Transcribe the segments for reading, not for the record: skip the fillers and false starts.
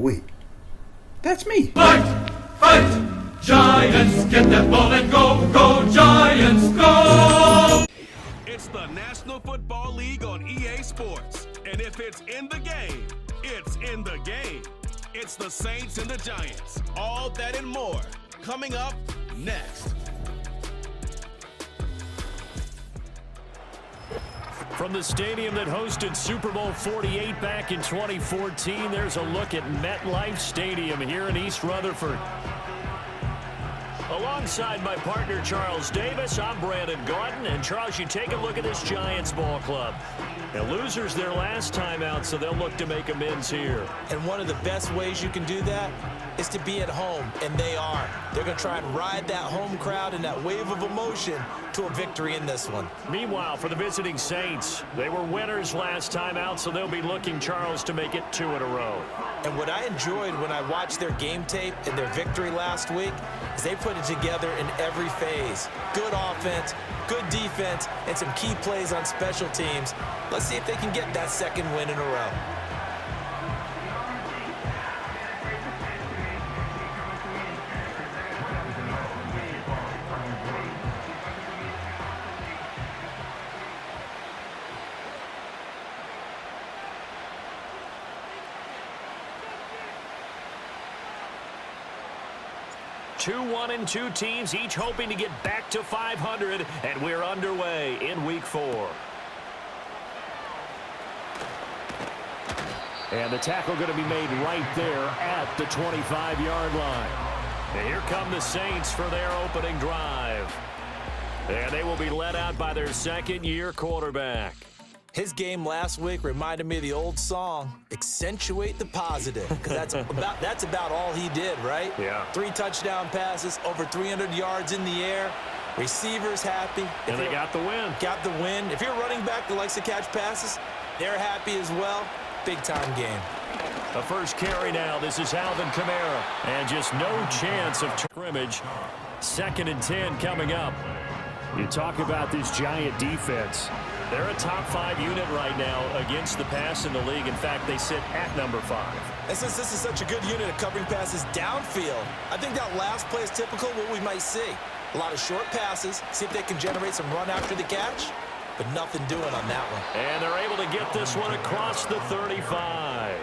wait, that's me. Fight! Fight! Giants, get that ball and go! Go Giants, go! It's the National Football League on EA Sports. And if it's in the game, it's in the game. It's the Saints and the Giants. All that and more coming up next. From the stadium that hosted Super Bowl 48 back in 2014, there's a look at MetLife Stadium here in East Rutherford. Alongside my partner, Charles Davis, I'm Brandon Gordon. And, Charles, you take a look at this Giants ball club. The losers their last time out, so they'll look to make amends here. And one of the best ways you can do that is to be at home, and they are. They're going to try and ride that home crowd and that wave of emotion to a victory in this one. Meanwhile, for the visiting Saints, they were winners last time out, so they'll be looking, Charles, to make it 2 in a row. And what I enjoyed when I watched their game tape and their victory last week is they put it together in every phase. Good offense, good defense, and some key plays on special teams. Let's see if they can get that second win in a row. Two 1-2 teams, each hoping to get back to 500, and we're underway in Week 4. And the tackle going to be made right there at the 25-yard line. And here come the Saints for their opening drive. And they will be led out by their second-year quarterback. His game last week reminded me of the old song, Accentuate the Positive, because that's about all he did, right? Yeah. 3 touchdown passes, over 300 yards in the air, receivers happy. And they got the win. Got the win. If you're a running back that likes to catch passes, they're happy as well. Big-time game. The first carry now. This is Alvin Kamara. And just no chance of scrimmage. 2nd and 10 coming up. You talk about this Giant defense. They're a top 5 unit right now against the pass in the league. In fact, they sit at number 5. And since this is such a good unit of covering passes downfield, I think that last play is typical of what we might see. A lot of short passes, see if they can generate some run after the catch, but nothing doing on that one. And they're able to get this one across the 35.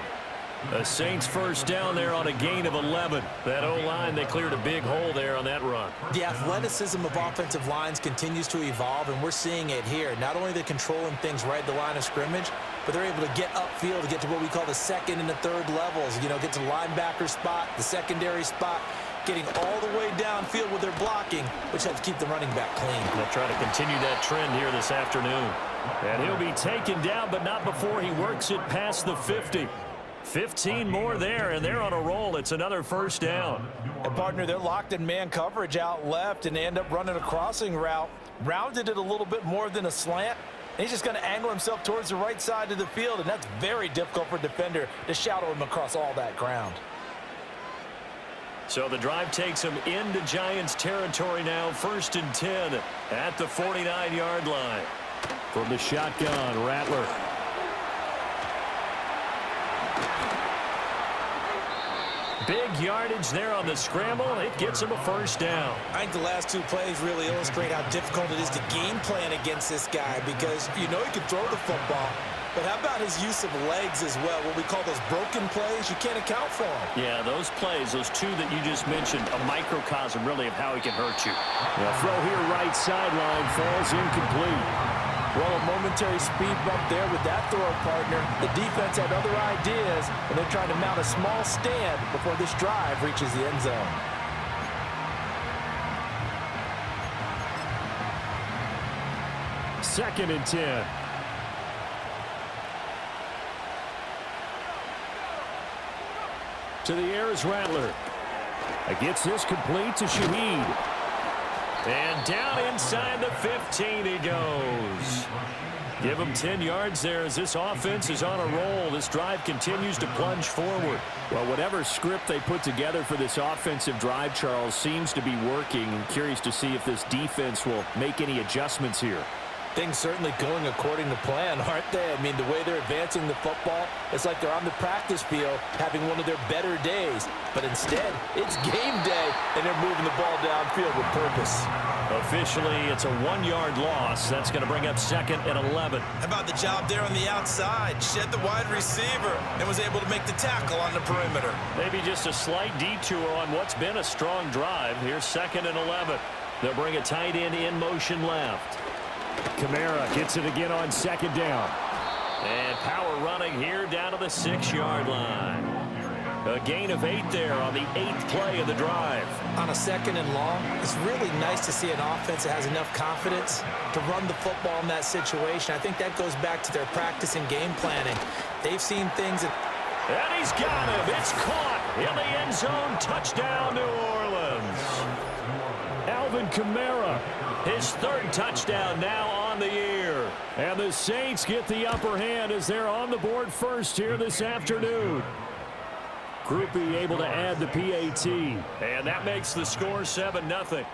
The Saints first down there on a gain of 11. That O-line, they cleared a big hole there on that run. The athleticism of offensive lines continues to evolve, and we're seeing it here. Not only are they controlling things right at the line of scrimmage, but they're able to get upfield to get to what we call the 2nd and the 3rd levels. You know, get to the linebacker spot, the secondary spot, getting all the way downfield with their blocking, which helps keep the running back clean. They'll try to continue that trend here this afternoon. And he'll be taken down, but not before he works it past the 50. 15 more there, and they're on a roll. It's another first down. And, partner, they're locked in man coverage out left, and they end up running a crossing route. Rounded it a little bit more than a slant. And he's just going to angle himself towards the right side of the field, and that's very difficult for a defender to shadow him across all that ground. So the drive takes him into Giants territory now. 1st and 10 at the 49-yard line. From the shotgun, Rattler. Big yardage there on the scramble. It gets him a first down. I think the last 2 plays really illustrate how difficult it is to game plan against this guy, because you know he can throw the football, but how about his use of legs as well? What we call those broken plays, you can't account for them. Yeah, those plays, those 2 that you just mentioned, a microcosm really of how he can hurt you. The throw here right sideline falls incomplete. Well, a momentary speed bump there with that throw, partner. The defense had other ideas, and they're trying to mount a small stand before this drive reaches the end zone. Second and 10. To the air is Rattler. Gets this complete to Shaheed. And down inside the 15 he goes. Give him 10 yards there as this offense is on a roll. This drive continues to plunge forward. Well, whatever script they put together for this offensive drive, Charles, seems to be working. I'm curious to see if this defense will make any adjustments here. Things certainly going according to plan, aren't they? I mean, the way they're advancing the football, it's like they're on the practice field having one of their better days. But instead, it's game day, and they're moving the ball downfield with purpose. Officially, it's a 1-yard loss. That's going to bring up 2nd and 11. How about the job there on the outside? Shed the wide receiver and was able to make the tackle on the perimeter. Maybe just a slight detour on what's been a strong drive. Here's 2nd and 11. They'll bring a tight end in motion left. Kamara gets it again on 2nd down. And power running here down to the 6-yard line. A gain of 8 there on the 8th play of the drive. On a 2nd and long, it's really nice to see an offense that has enough confidence to run the football in that situation. I think that goes back to their practice and game planning. They've seen things that... And he's got him. It's caught in the end zone. Touchdown, New Orleans. Alvin Kamara, his 3rd touchdown now on the year. And the Saints get the upper hand as they're on the board first here this afternoon. Groupie able to add the PAT. And that makes the score 7-0.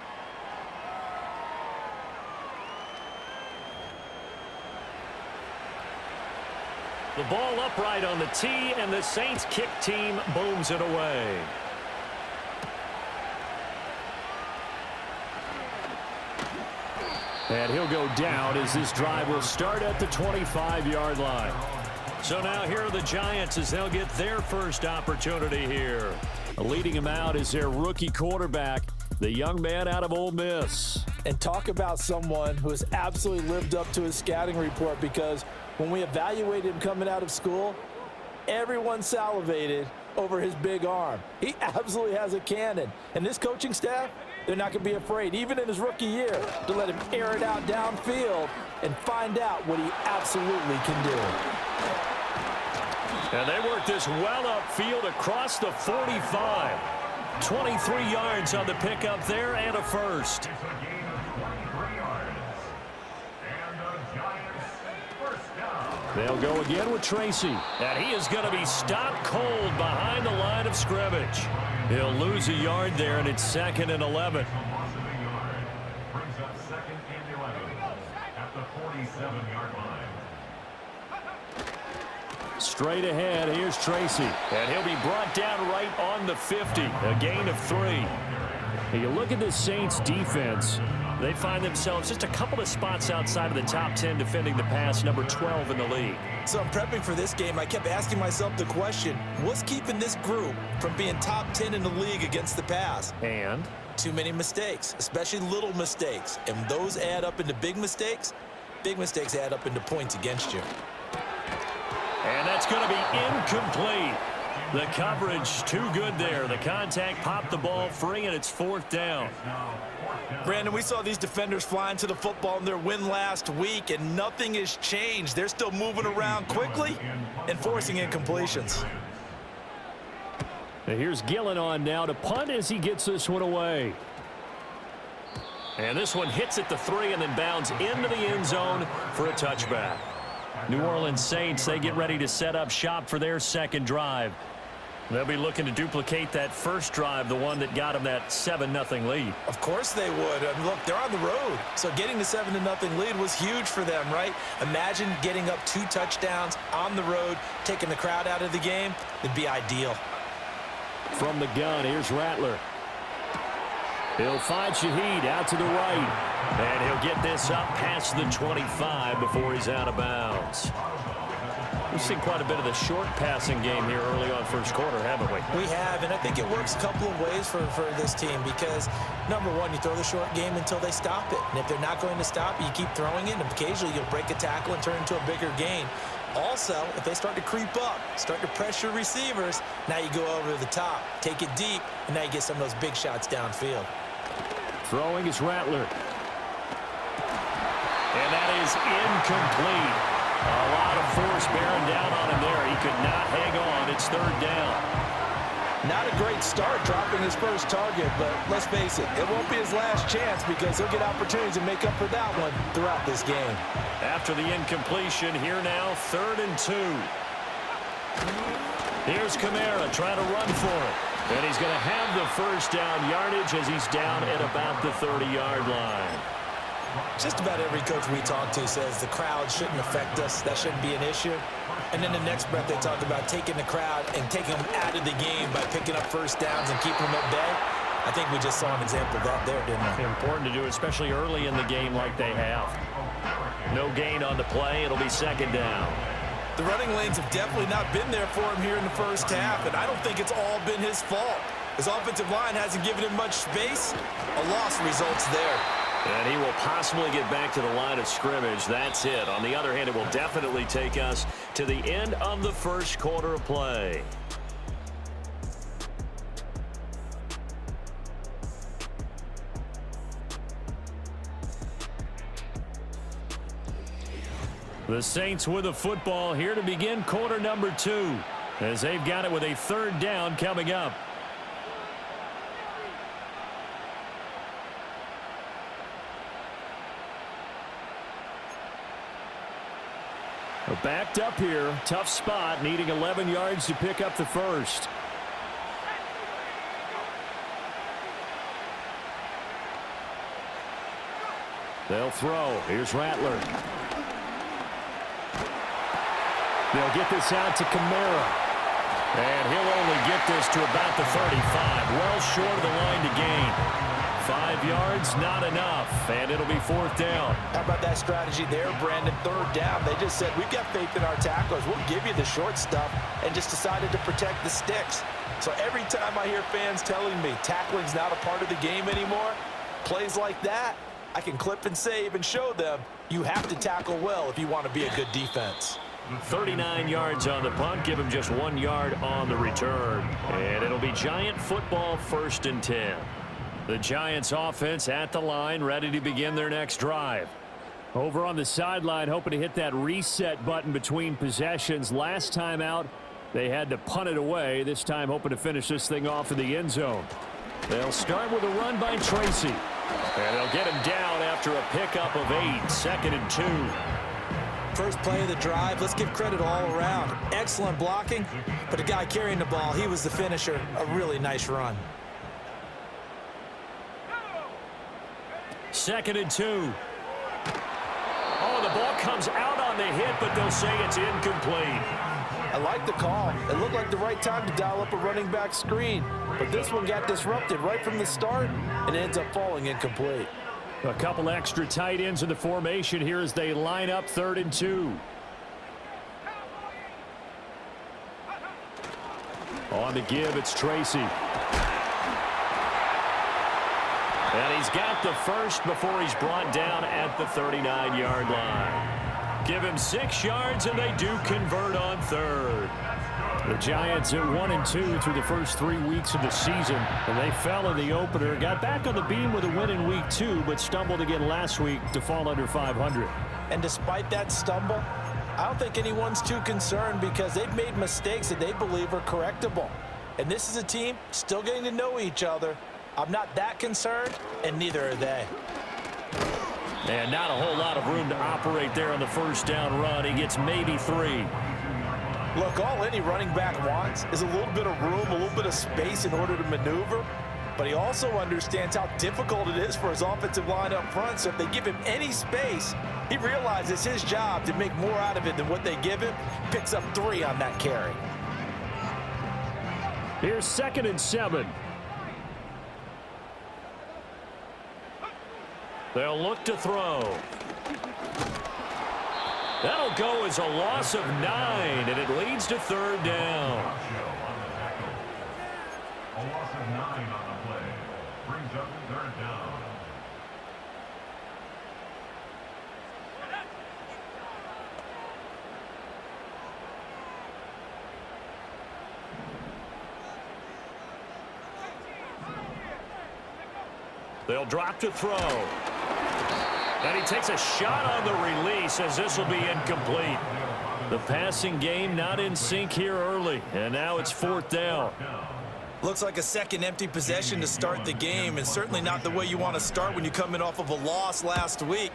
The ball upright on the tee, and the Saints kick team booms it away. And he'll go down as this drive will start at the 25-yard line. So now here are the Giants as they'll get their first opportunity here. Leading him out is their rookie quarterback, the young man out of Ole Miss. And talk about someone who has absolutely lived up to his scouting report, because when we evaluated him coming out of school, everyone salivated over his big arm. He absolutely has a cannon. And this coaching staff, they're not going to be afraid, even in his rookie year, to let him air it out downfield and find out what he absolutely can do. And they work this well upfield across the 45. 23 yards on the pickup there and a first. They'll go again with Tracy. And he is going to be stopped cold behind the line of scrimmage. He'll lose a yard there, and it's 2nd and 11. Brings up 2nd and 11 at the 47-yard line. Straight ahead, here's Tracy. And he'll be brought down right on the 50. A gain of 3. Now you look at the Saints defense. They find themselves just a couple of spots outside of the top 10 defending the pass, number 12 in the league. So I'm prepping for this game. I kept asking myself the question, what's keeping this group from being top 10 in the league against the pass? And? Too many mistakes, especially little mistakes. And those add up into big mistakes. Big mistakes add up into points against you. And that's going to be incomplete. The coverage too good there. The contact popped the ball free, and it's 4th down. Brandon, we saw these defenders flying to the football in their win last week, and nothing has changed. They're still moving around quickly and forcing incompletions. And here's Gillen on now to punt as he gets this one away. And this one hits at the 3 and then bounds into the end zone for a touchback. New Orleans Saints, they get ready to set up shop for their 2nd drive. They'll be looking to duplicate that first drive, the one that got them that 7-0 lead. Of course they would. I mean, look, they're on the road. So getting the 7-0 lead was huge for them, right? Imagine getting up 2 touchdowns on the road, taking the crowd out of the game. It'd be ideal. From the gun, here's Rattler. He'll find Shaheed out to the right. And he'll get this up past the 25 before he's out of bounds. We've seen quite a bit of the short passing game here early on first quarter, haven't we? We have, and I think it works a couple of ways for this team because, number one, you throw the short game until they stop it. And if they're not going to stop it, you keep throwing it, and occasionally you'll break a tackle and turn into a bigger gain. Also, if they start to creep up, start to pressure receivers, now you go over the top, take it deep, and now you get some of those big shots downfield. Throwing is Rattler. And that is incomplete. A lot of force bearing down on him there. He could not hang on. It's 3rd down. Not a great start dropping his first target, but let's face it, it won't be his last chance because he'll get opportunities to make up for that one throughout this game. After the incompletion, here now, 3rd and 2. Here's Kamara trying to run for it. And he's going to have the first down yardage as he's down at about the 30-yard line. Just about every coach we talk to says the crowd shouldn't affect us. That shouldn't be an issue. And then the next breath they talk about taking the crowd and taking them out of the game by picking up first downs and keeping them at bay. I think we just saw an example of that there, didn't we? Important to do, especially early in the game like they have. No gain on the play. It'll be second down. The running lanes have definitely not been there for him here in the first half, and I don't think it's all been his fault. His offensive line hasn't given him much space. A loss results there. And he will possibly get back to the line of scrimmage. That's it. On the other hand, it will definitely take us to the end of the first quarter of play. The Saints with the football here to begin quarter number 2, as they've got it with a third down coming up. They're backed up here. Tough spot, needing 11 yards to pick up the first. They'll throw. Here's Rattler. They'll get this out to Kamara. And he'll only get this to about the 35. Well short of the line to gain. 5 yards, not enough. And it'll be fourth down. How about that strategy there, Brandon? Third down. They just said, we've got faith in our tacklers. We'll give you the short stuff, and just decided to protect the sticks. So every time I hear fans telling me tackling's not a part of the game anymore, plays like that, I can clip and save and show them you have to tackle well if you want to be a good defense. 39 yards on the punt. Give him just 1 yard on the return. And it'll be Giant football, 1st and 10. The Giants offense at the line, ready to begin their next drive. Over on the sideline, hoping to hit that reset button between possessions. Last time out, they had to punt it away. This time hoping to finish this thing off in the end zone. They'll start with a run by Tracy. And they'll get him down after a pickup of 8. 2nd and 2. First play of the drive, let's give credit all around. Excellent blocking, but the guy carrying the ball, he was the finisher. A really nice run. 2nd and 2. Oh, the ball comes out on the hit, but they'll say it's incomplete. I like the call. It looked like the right time to dial up a running back screen, but this one got disrupted right from the start and ends up falling incomplete. A couple extra tight ends in the formation here as they line up 3rd and 2. On the give, it's Tracy. And he's got the first before he's brought down at the 39-yard line. Give him 6 yards, and they do convert on 3rd. The Giants at 1-2 through the first 3 weeks of the season, and they fell in the opener. Got back on the beam with a win in week 2, but stumbled again last week to fall under 500. And despite that stumble, I don't think anyone's too concerned because they've made mistakes that they believe are correctable. And this is a team still getting to know each other. I'm not that concerned, and neither are they. And not a whole lot of room to operate there on the first down run. He gets maybe 3. Look, all any running back wants is a little bit of room, a little bit of space in order to maneuver. But he also understands how difficult it is for his offensive line up front. So if they give him any space, he realizes his job to make more out of it than what they give him. Picks up 3 on that carry. Here's 2nd and 7. They'll look to throw. That'll go as a loss of 9, and it leads to 3rd down. A loss of 9 on the play. Brings up 3rd down. They'll drop to throw. And he takes a shot on the release as this will be incomplete. The passing game not in sync here early, and now it's 4th down. Looks like a second empty possession to start the game, and certainly not the way you want to start when you're coming off of a loss last week.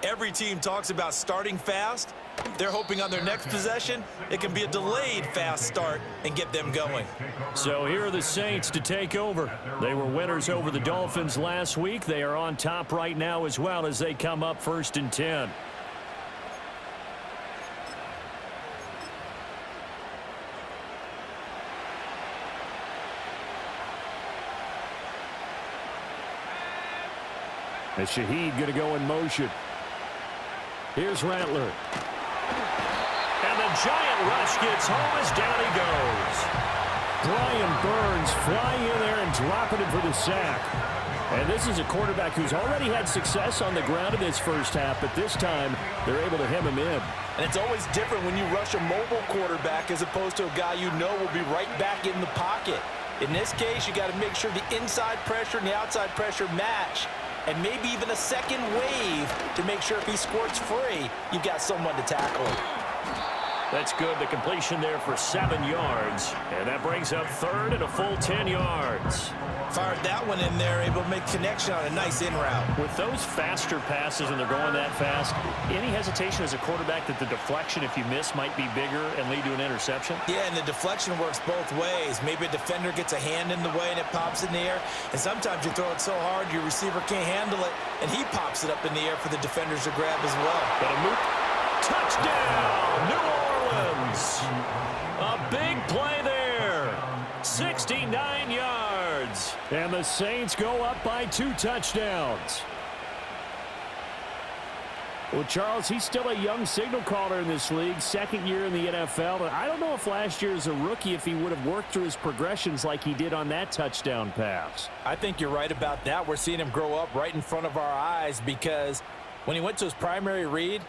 Every team talks about starting fast. They're hoping on their next possession, it can be a delayed fast start and get them going. So here are the Saints to take over. They were winners over the Dolphins last week. They are on top right now as well as they come up 1st and 10. And Shaheed going to go in motion. Here's Rattler. And the giant rush gets home as down he goes. Brian Burns flying in there and dropping it for the sack. And this is a quarterback who's already had success on the ground in this first half, but this time they're able to hem him in. And it's always different when you rush a mobile quarterback as opposed to a guy you know will be right back in the pocket. In this case, you got to make sure the inside pressure and the outside pressure match. And maybe even a second wave to make sure if he squirts free, you've got someone to tackle him. That's good. The completion there for 7 yards. And that brings up 3rd and a full 10 yards. Fired that one in there, able to make connection on a nice in route. With those faster passes and they're going that fast, any hesitation as a quarterback that the deflection, if you miss, might be bigger and lead to an interception? Yeah, and the deflection works both ways. Maybe a defender gets a hand in the way and it pops in the air. And sometimes you throw it so hard your receiver can't handle it, and he pops it up in the air for the defenders to grab as well. But a touchdown, New Orleans. A big play there. 69 yards. And the Saints go up by 2 touchdowns. Well, Charles, he's still a young signal caller in this league, 2nd year in the NFL. But I don't know if last year as a rookie, if he would have worked through his progressions like he did on that touchdown pass. I think you're right about that. We're seeing him grow up right in front of our eyes because when he went to his primary read,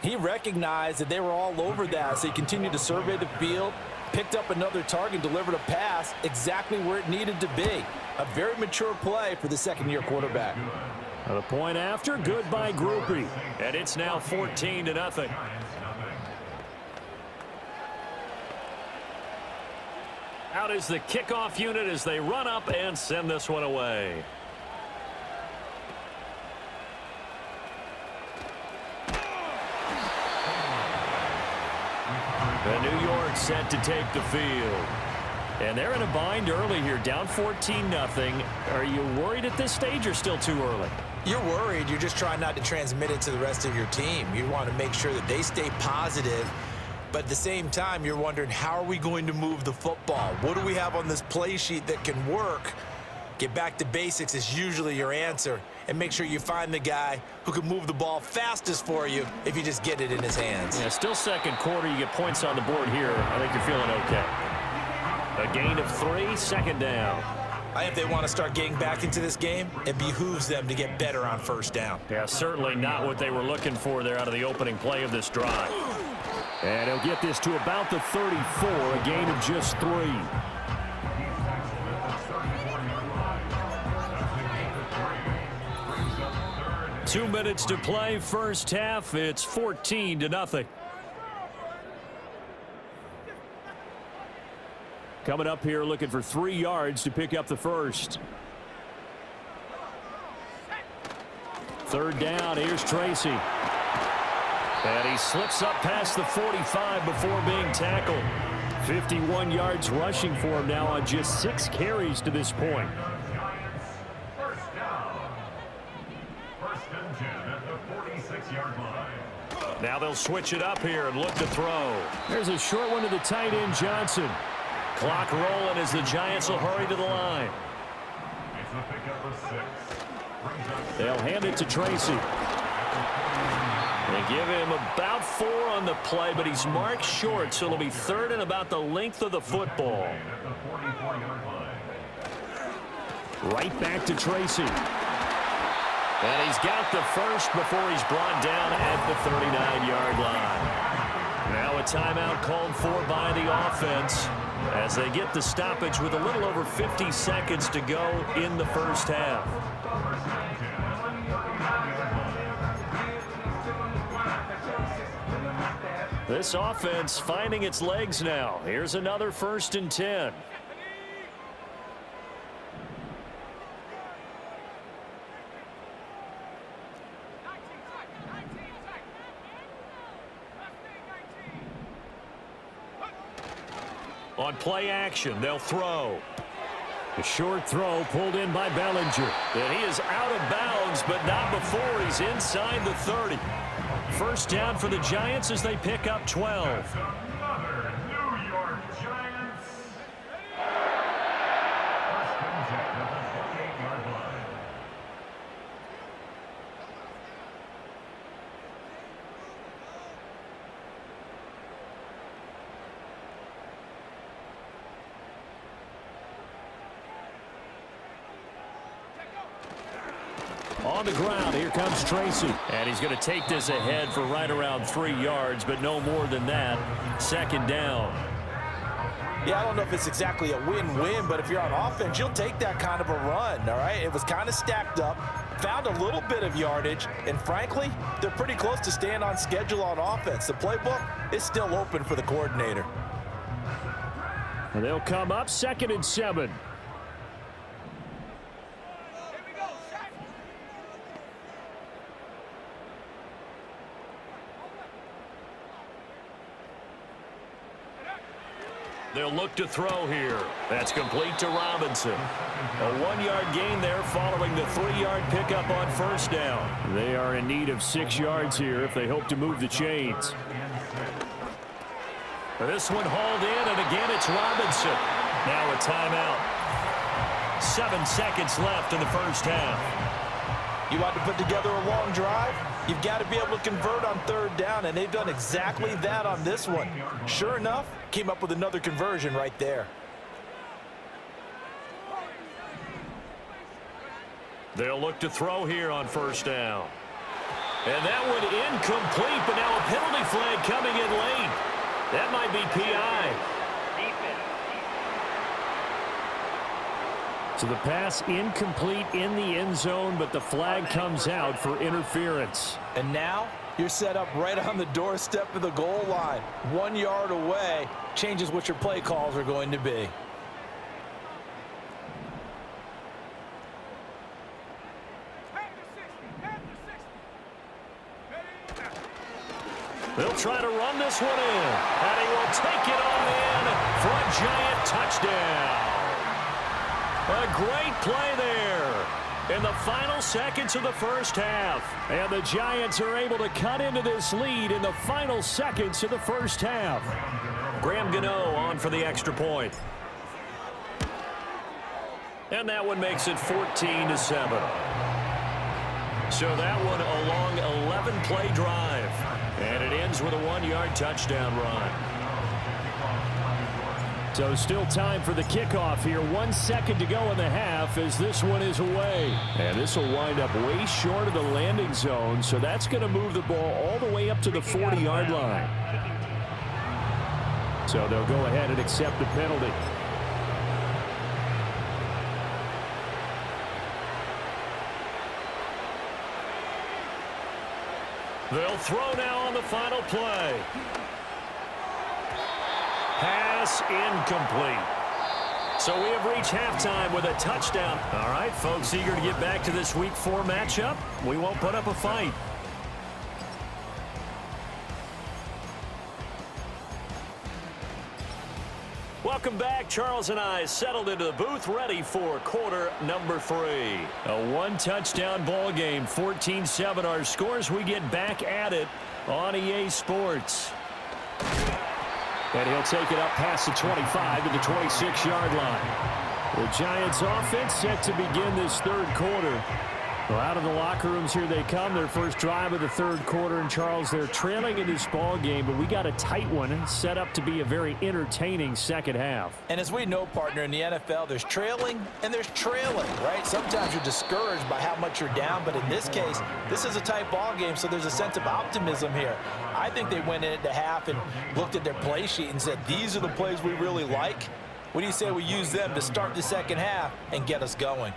he recognized that they were all over that. So he continued to survey the field, picked up another target, delivered a pass exactly where it needed to be. A very mature play for the 2nd-year quarterback. The point after, good by Groupie. And it's now 14-0. Out is the kickoff unit as they run up and send this one away. The New York set to take the field. And they're in a bind early here, down 14-0. Are you worried at this stage or still too early? You're worried. You're just trying not to transmit it to the rest of your team. You want to make sure that they stay positive. But at the same time, you're wondering, how are we going to move the football? What do we have on this play sheet that can work? Get back to basics is usually your answer. And make sure you find the guy who can move the ball fastest for you if you just get it in his hands. Yeah, still 2nd quarter. You get points on the board here. I think you're feeling okay. A gain of 3, 2nd down. I think if they want to start getting back into this game, it behooves them to get better on 1st down. Yeah, certainly not what they were looking for there out of the opening play of this drive. And he'll get this to about the 34, a gain of just 3. Two minutes to play, first half. It's 14-0. Coming up here looking for 3 yards to pick up the first. 3rd down, here's Tracy. And he slips up past the 45 before being tackled. 51 yards rushing for him now on just 6 carries to this point. First down. 1st and 10 at the 46-yard line. Now they'll switch it up here and look to throw. There's a short one to the tight end, Johnson. Clock rolling as the Giants will hurry to the line. It's a pickup of 6. They'll hand it to Tracy. They give him about 4 on the play, but he's marked short, so it'll be 3rd and about the length of the football. Right back to Tracy. And he's got the first before he's brought down at the 39-yard line. Now a timeout called for by the offense as they get the stoppage with a little over 50 seconds to go in the first half. This offense finding its legs now. Here's another 1st and 10. On play action, they'll throw. A short throw pulled in by Bellinger. And he is out of bounds, but not before he's inside the 30. First down for the Giants as they pick up 12. Another New York Giants. First contact at the 48-yard line. On the ground, here comes Tracy. And he's going to take this ahead for right around 3 yards, but no more than that. Second down. Yeah, I don't know if it's exactly a win-win, but if you're on offense, you'll take that kind of a run, all right? It was kind of stacked up, found a little bit of yardage, and frankly, they're pretty close to staying on schedule on offense. The playbook is still open for the coordinator. And they'll come up 2nd and 7. They'll look to throw here. That's complete to Robinson. A 1-yard gain there following the 3-yard pickup on first down. They are in need of 6 yards here if they hope to move the chains. This one hauled in, and again it's Robinson. Now a timeout. 7 seconds left in the first half. You want to put together a long drive? You've got to be able to convert on 3rd down, and they've done exactly that on this one. Sure enough, came up with another conversion right there. They'll look to throw here on first down. And that one incomplete, but now a penalty flag coming in late. That might be PI. So the pass incomplete in the end zone, but the flag comes out for interference. And now you're set up right on the doorstep of the goal line. 1 yard away changes what your play calls are going to be. They'll try to run this one in, and he will take it on in for a Giant touchdown. A great play there in the final seconds of the first half. And the Giants are able to cut into this lead in the final seconds of the first half. Graham Gano on for the extra point. And that one makes it 14-7. So that one a long 11-play drive. And it ends with a 1-yard touchdown run. So still time for the kickoff here. 1 second to go in the half as this one is away. And this will wind up way short of the landing zone. So that's going to move the ball all the way up to the 40-yard line. So they'll go ahead and accept the penalty. They'll throw now on the final play. Pass incomplete. So we have reached halftime with a touchdown. All right, folks, eager to get back to this Week 4 matchup. We won't put up a fight. Welcome back. Charles and I settled into the booth ready for quarter number 3. A 1-touchdown ball game, 14-7 our scores. We get back at it on EA Sports. And he'll take it up past the 25 to the 26-yard line. The Giants offense set to begin this 3rd quarter. Well, out of the locker rooms here they come. Their first drive of the 3rd quarter. And Charles, they're trailing in this ball game, but we got a tight one set up to be a very entertaining second half. And as we know, partner, in the NFL, there's trailing and there's trailing, right? Sometimes you're discouraged by how much you're down, but in this case, this is a tight ball game, so there's a sense of optimism here. I think they went into half and looked at their play sheet and said, these are the plays we really like. What do you say we use them to start the second half and get us going?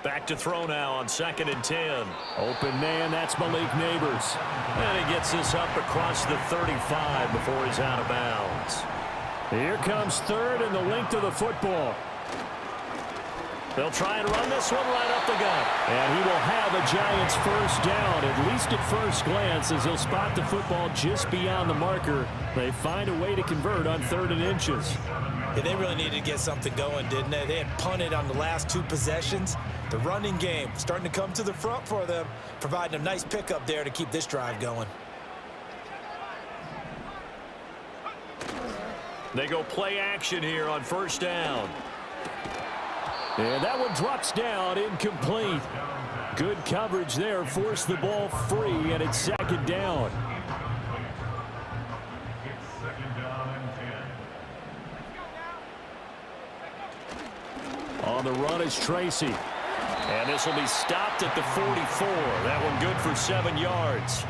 Back to throw now on 2nd and 10. Open man, that's Malik Neighbors. And he gets this up across the 35 before he's out of bounds. Here comes 3rd and the length of the football. They'll try and run this one right up the gut. And he will have a Giants first down, at least at first glance, as he'll spot the football just beyond the marker. They find a way to convert on 3rd and inches. Yeah, they really needed to get something going, didn't they? They had punted on the last 2 possessions. The running game starting to come to the front for them, providing a nice pickup there to keep this drive going. They go play action here on 1st down. And that one drops down, incomplete. Good coverage there, forced the ball free, and it's 2nd down. It's 2nd down and 10. On the run is Tracy. And this will be stopped at the 44. That one good for 7 yards.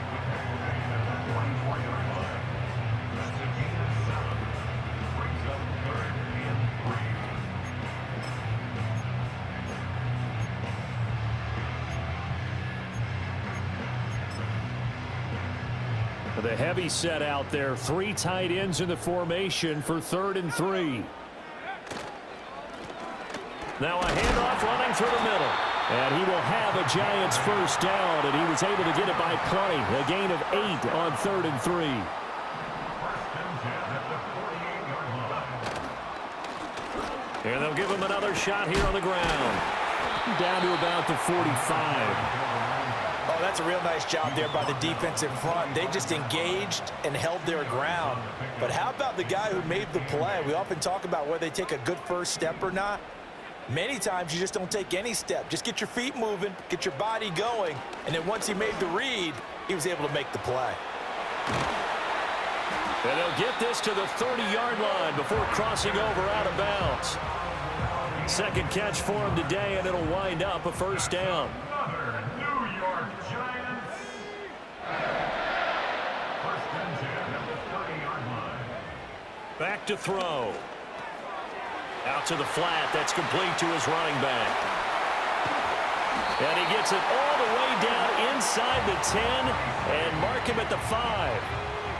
The heavy set out there. 3 tight ends in the formation for 3rd and 3. Now a handoff running through the middle. And he will have a Giants first down, and he was able to get it by plenty. A gain of 8 on 3rd and 3. And they'll give him another shot here on the ground. Down to about the 45. Oh, that's a real nice job there by the defensive front. They just engaged and held their ground. But how about the guy who made the play? We often talk about whether they take a good first step or not. Many times you just don't take any step. Just get your feet moving, get your body going, and then once he made the read, he was able to make the play. And they'll get this to the 30-yard line before crossing over out of bounds. 2nd catch for him today, and it'll wind up a first down. Another New York Giants. 1st and 10 at the 30-yard line. Back to throw. Out to the flat. That's complete to his running back. And he gets it all the way down inside the 10 and mark him at the 5.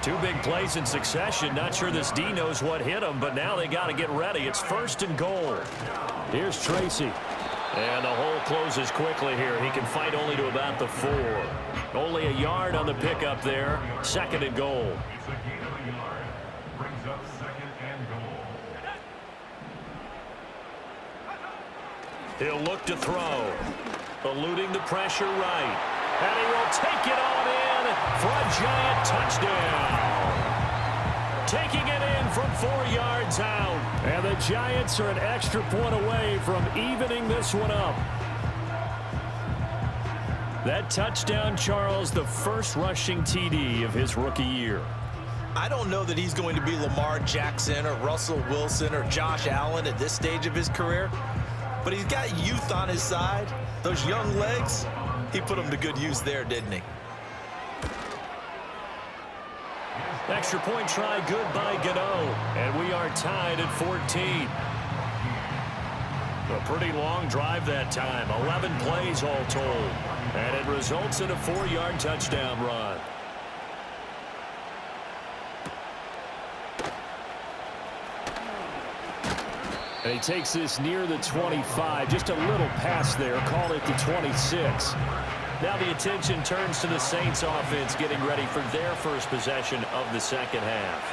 2 big plays in succession. Not sure this D knows what hit him, but now they got to get ready. It's 1st and goal. Here's Tracy. And the hole closes quickly here. He can fight only to about the 4. Only a yard on the pickup there. 2nd and goal. It's a gain of a yard. Brings up 2nd and goal. He'll look to throw. Eluding the pressure right. And he will take it on in for a Giant touchdown. Taking it in from 4 yards out. And the Giants are an extra point away from evening this one up. That touchdown, Charles, the first rushing TD of his rookie year. I don't know that he's going to be Lamar Jackson or Russell Wilson or Josh Allen at this stage of his career. But he's got youth on his side. Those young legs, he put them to good use there, didn't he? Extra point try good by Gano. And we are tied at 14. A pretty long drive that time. 11 plays all told. And it results in a 4-yard touchdown run. And he takes this near the 25. Just a little pass there. Call it the 26. Now the attention turns to the Saints offense getting ready for their first possession of the second half.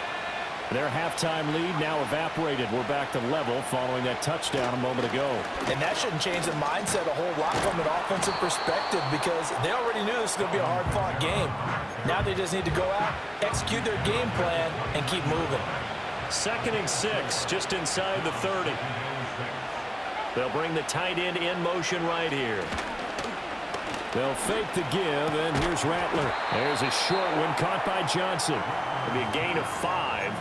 Their halftime lead now evaporated. We're back to level following that touchdown a moment ago. And that shouldn't change the mindset a whole lot from an offensive perspective because they already knew this was going to be a hard-fought game. Now they just need to go out, execute their game plan, and keep moving. 2nd and 6, just inside the 30. They'll bring the tight end in motion right here. They'll fake the give, and here's Rattler. There's a short one caught by Johnson. It'll be a gain of 5,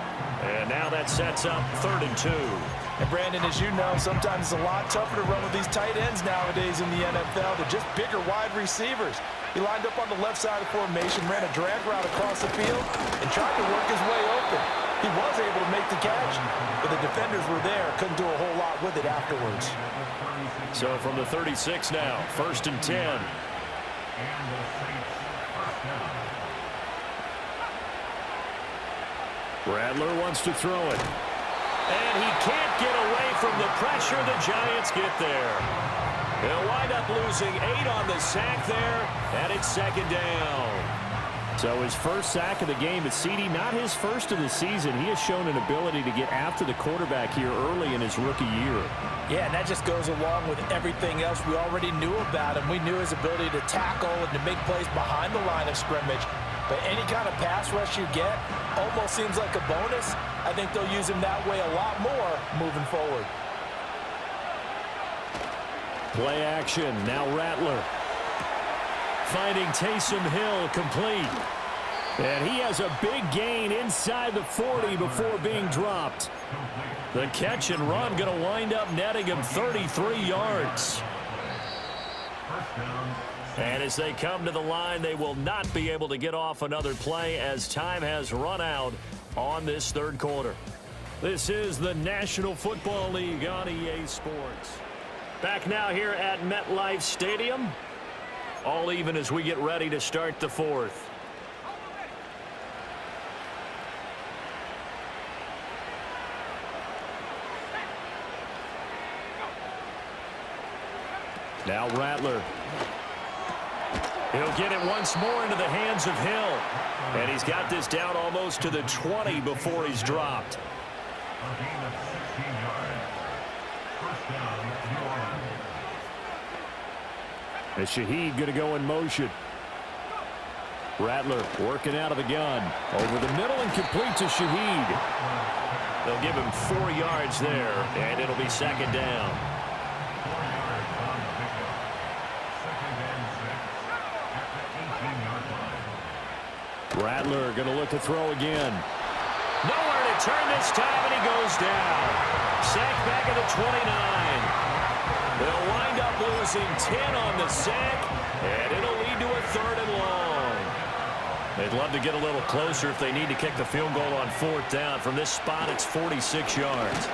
and now that sets up 3rd and 2. And Brandon, as you know, sometimes it's a lot tougher to run with these tight ends nowadays in the NFL. They're just bigger wide receivers. He lined up on the left side of the formation, ran a drag route across the field, and tried to work his way open. He was able to make the catch, but the defenders were there, couldn't do a whole lot with it afterwards. So from the 36 now, 1st and 10. Rattler wants to throw it. And he can't get away from the pressure. The Giants get there. They'll wind up losing 8 on the sack there, and it's second down. So his first sack of the game at CD, not his first of the season. He has shown an ability to get after the quarterback here early in his rookie year. Yeah, and that just goes along with everything else we already knew about him. We knew his ability to tackle and to make plays behind the line of scrimmage. But any kind of pass rush you get almost seems like a bonus. I think they'll use him that way a lot more moving forward. Play action, now Rattler. Finding Taysom Hill complete. And he has a big gain inside the 40 before being dropped. The catch and run going to wind up netting him 33 yards. And as they come to the line, they will not be able to get off another play as time has run out on this third quarter. This is the National Football League on EA Sports. Back now here at MetLife Stadium. All even as we get ready to start the fourth. Now Rattler. He'll get it once more into the hands of Hill. And he's got this down almost to the 20 before he's dropped. A gain of 16 yards. First down, New Orleans. And Shaheed going to go in motion. Rattler working out of the gun. Over the middle and complete to Shaheed. They'll give him 4 yards there, and it'll be second down. 4 yards on the pickup. Second and 6 at the 18-yard line. Rattler going to look to throw again. Nowhere to turn this time, and he goes down. Sack back at the 29. They'll wind up losing 10 on the sack, and it'll lead to a third and long. They'd love to get a little closer if they need to kick the field goal on fourth down. From this spot, it's 46 yards.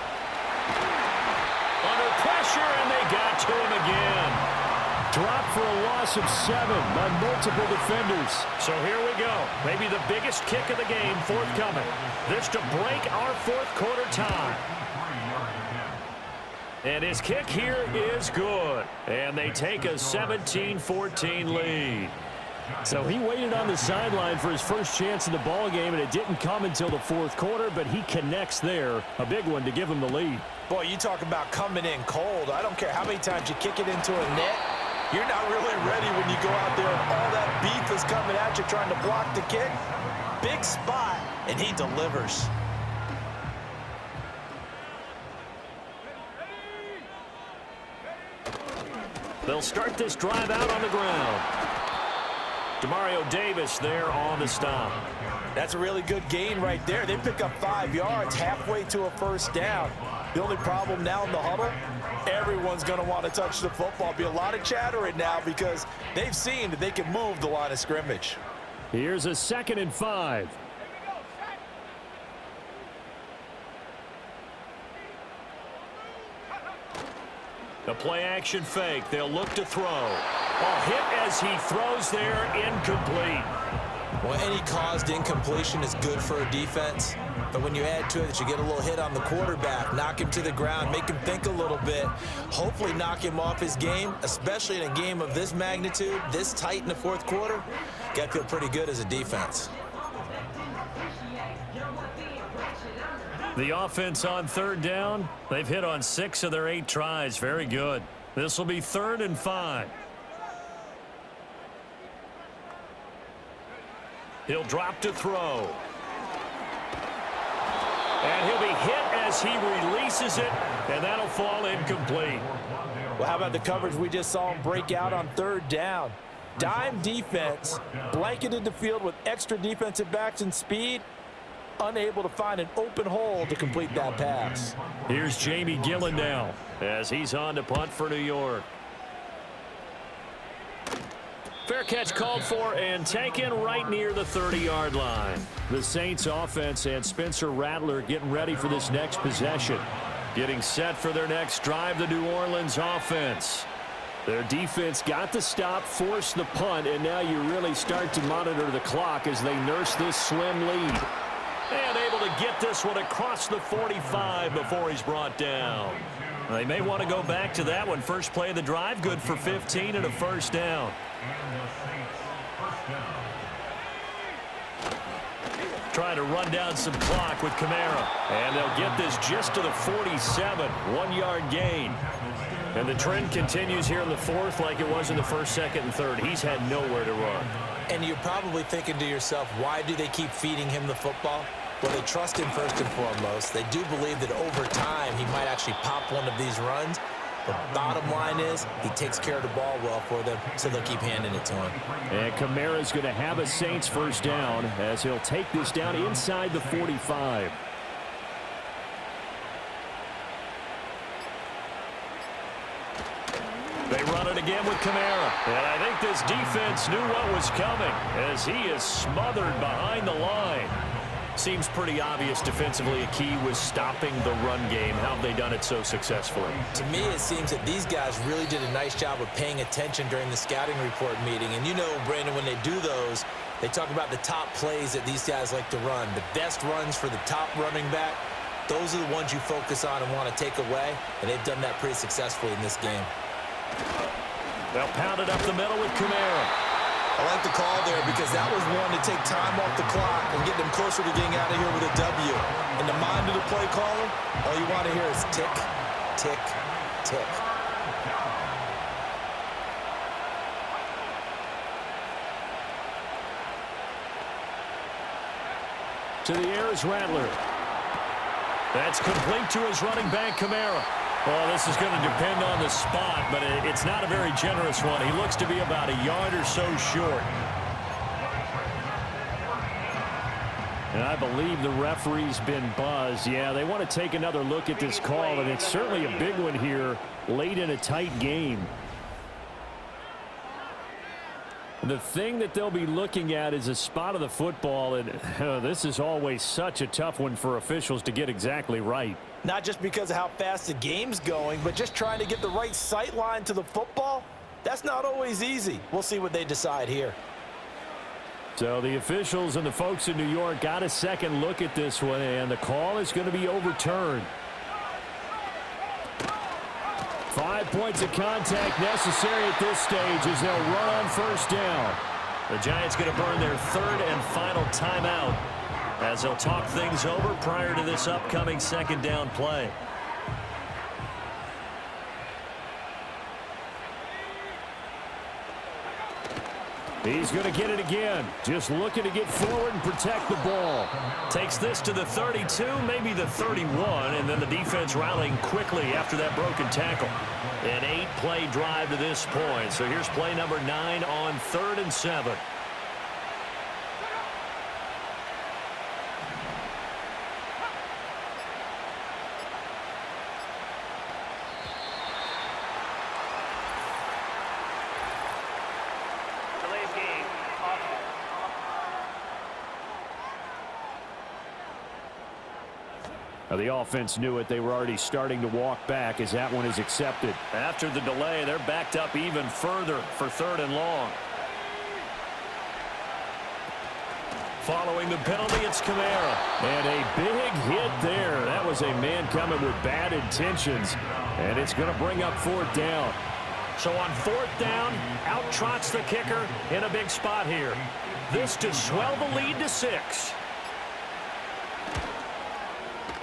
Under pressure, and they got to him again. Dropped for a loss of 7 by multiple defenders. So here we go. Maybe the biggest kick of the game forthcoming. This to break our fourth quarter tie. And his kick here is good. And they take a 17-14 lead. So he waited on the sideline for his first chance in the ball game, and it didn't come until the fourth quarter, but he connects there. A big one to give him the lead. Boy, you talk about coming in cold. I don't care how many times you kick it into a net. You're not really ready when you go out there and all that beef is coming at you trying to block the kick. Big spot, and he delivers. They'll start this drive out on the ground. Demario Davis there on the stop. That's a really good gain right there. They pick up 5 yards halfway to a first down. The only problem now in the huddle, everyone's going to want to touch the football. Be a lot of chattering now because they've seen that they can move the line of scrimmage. Here's a 2nd and 5. The play action fake. They'll look to throw. Hit as he throws there, incomplete. Well, any caused incompletion is good for a defense. But when you add to it that you get a little hit on the quarterback, knock him to the ground, make him think a little bit, hopefully knock him off his game, especially in a game of this magnitude, this tight in the fourth quarter, got to feel pretty good as a defense. The offense on third down, they've hit on 6 of their 8 tries. Very good. This will be 3rd and 5. He'll drop to throw. And he'll be hit as he releases it, and that'll fall incomplete. Well, how about the coverage we just saw him break out on third down? Dime defense, blanketed the field with extra defensive backs and speed, unable to find an open hole to complete that pass. Here's Jamie Gillen now as he's on to punt for New York. Fair catch called for and taken right near the 30-yard line. The Saints offense and Spencer Rattler getting ready for this next possession. Getting set for their next drive, the New Orleans offense. Their defense got the stop, forced the punt, and now you really start to monitor the clock as they nurse this slim lead. And able to get this one across the 45 before he's brought down. They may want to go back to that one. First play of the drive, good for 15 and a first down. And the Saints first down. Trying to run down some clock with Kamara. And they'll get this just to the 47. 1-yard gain. And the trend continues here in the fourth like it was in the first, second, and third. He's had nowhere to run. And you're probably thinking to yourself, why do they keep feeding him the football? Well, they trust him first and foremost. They do believe that over time he might actually pop one of these runs. The bottom line is he takes care of the ball well for them, so they'll keep handing it to him. And Kamara's going to have a Saints first down as he'll take this down inside the 45. They run it again with Kamara. And I think this defense knew what was coming as he is smothered behind the line. Seems pretty obvious defensively a key was stopping the run game. How have they done it so successfully? To me, it seems that these guys really did a nice job of paying attention during the scouting report meeting. And you know, Brandon, when they do those, they talk about the top plays that these guys like to run. The best runs for the top running back, those are the ones you focus on and want to take away. And they've done that pretty successfully in this game. They'll pound it up the middle with Kamara. I like the call there because that was one to take time off the clock and get them closer to getting out of here with a W. In the mind of the play caller, all you want to hear is tick, tick, tick. To the air is Rattler. That's complete to his running back, Kamara. Well, this is going to depend on the spot, but it's not a very generous one. He looks to be about a yard or so short. And I believe the referee's been buzzed. Yeah, they want to take another look at this call, and it's certainly a big one here late in a tight game. The thing that they'll be looking at is a spot of the football, and this is always such a tough one for officials to get exactly right. Not just because of how fast the game's going, but just trying to get the right sight line to the football. That's not always easy. We'll see what they decide here. So the officials and the folks in New York got a second look at this one, and the call is going to be overturned. 5 points of contact necessary at this stage as they'll run on first down. The Giants going to burn their third and final timeout as they'll talk things over prior to this upcoming second down play. He's going to get it again. Just looking to get forward and protect the ball. Takes this to the 32, maybe the 31, and then the defense rallying quickly after that broken tackle. An 8-play drive to this point. So here's play number 9 on 3rd and 7. Now the offense knew it. They were already starting to walk back as that one is accepted. After the delay, they're backed up even further for 3rd and long. Following the penalty, it's Kamara. And a big hit there. That was a man coming with bad intentions. And it's going to bring up 4th down. So on 4th down, out trots the kicker in a big spot here. This to swell the lead to 6.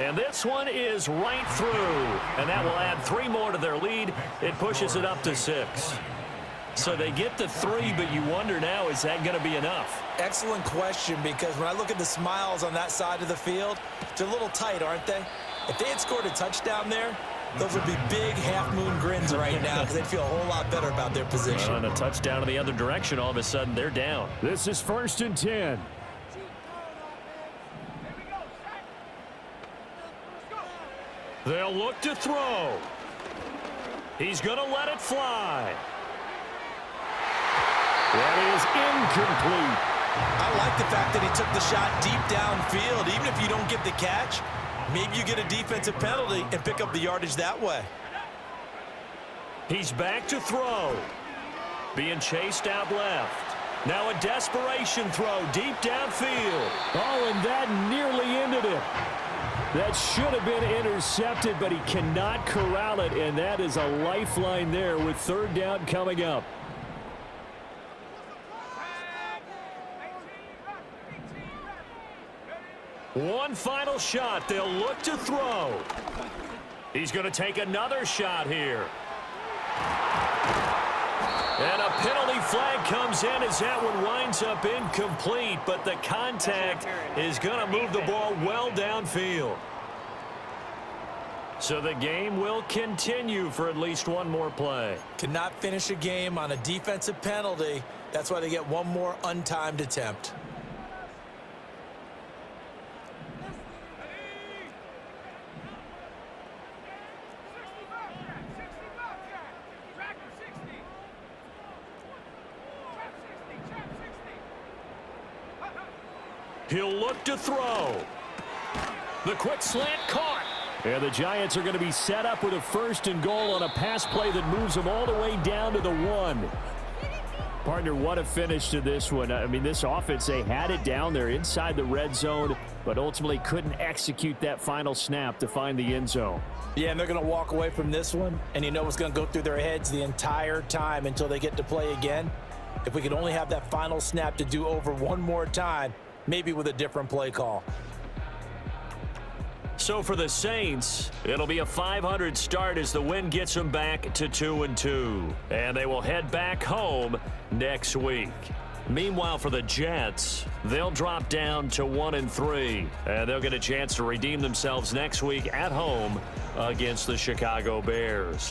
And this one is right through. And that will add 3 more to their lead. It pushes it up to 6. So they get the 3, but you wonder now, is that going to be enough? Excellent question, because when I look at the smiles on that side of the field, they're a little tight, aren't they? If they had scored a touchdown there, those would be big half-moon grins right now because they'd feel a whole lot better about their position. On a touchdown in the other direction, all of a sudden they're down. This is 1st and 10. They'll look to throw. He's going to let it fly. That is incomplete. I like the fact that he took the shot deep downfield. Even if you don't get the catch, maybe you get a defensive penalty and pick up the yardage that way. He's back to throw. Being chased out left. Now a desperation throw deep downfield. Oh, and that nearly ended it. That should have been intercepted, but he cannot corral it, and that is a lifeline there with third down coming up. One final shot. They'll look to throw. He's going to take another shot here. And a penalty flag comes in as that one winds up incomplete, but the contact is going to move the ball well downfield. So the game will continue for at least one more play. Cannot finish a game on a defensive penalty. That's why they get one more untimed attempt. He'll look to throw. The quick slant caught. And the Giants are going to be set up with a 1st and goal on a pass play that moves them all the way down to the 1. Partner, what a finish to this one. I mean, this offense, they had it down there inside the red zone, but ultimately couldn't execute that final snap to find the end zone. Yeah, and they're going to walk away from this one, and you know what's going to go through their heads the entire time until they get to play again. If we could only have that final snap to do over one more time, maybe with a different play call. So for the Saints, it'll be a .500 start as the win gets them back to 2-2. And they will head back home next week. Meanwhile, for the Jets, they'll drop down to 1-3. And they'll get a chance to redeem themselves next week at home against the Chicago Bears.